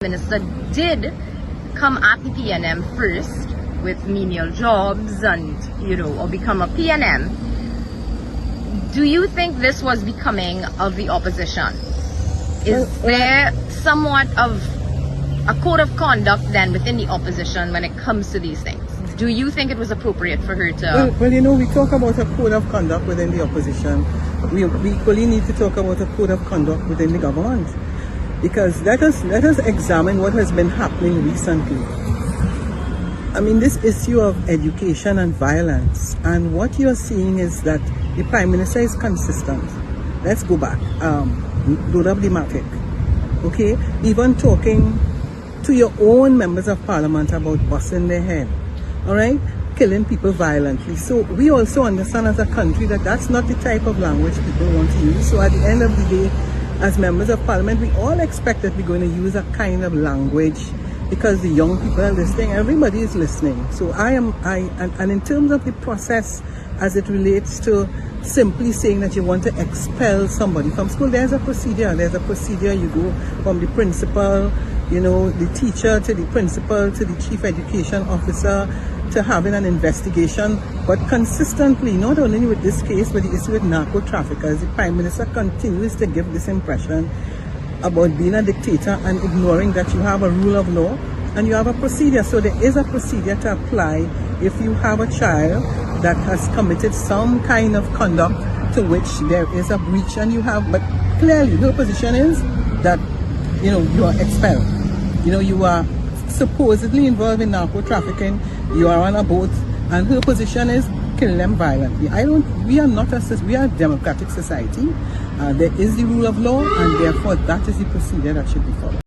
Minister did come at the PNM first with menial jobs and, or become a PNM, do you think this was becoming of the opposition? Is there somewhat of a code of conduct then within the opposition when it comes to these things? Do you think it was appropriate for her to... Well, we talk about a code of conduct within the opposition. We equally need to talk about a code of conduct within the government. Because let us examine what has been happening recently. I mean, this issue of education and violence, and what you're seeing is that the Prime Minister is consistent. Let's go back. Load up the matic. Okay? Even talking to your own members of parliament about busting their head. Alright? Killing people violently. So we also understand as a country that that's not the type of language people want to use. So at the end of the day, as members of parliament, we all expect that we're going to use a kind of language because the young people are listening, everybody is listening. So and in terms of the process as it relates to simply saying that you want to expel somebody from school, there's a procedure. You go from the principal, the teacher, to the principal, to the chief education officer, to having an investigation. But consistently, not only with this case, but the issue with narco traffickers, the Prime Minister continues to give this impression about being a dictator and ignoring that you have a rule of law and you have a procedure. So there is a procedure to apply if you have a child that has committed some kind of conduct to which there is a breach, and you have, but clearly her position is that, you are expelled. You are supposedly involved in narco trafficking, you are on a boat, and her position is kill them violently. We are not we are a democratic society. There is the rule of law, and therefore that is the procedure that should be followed.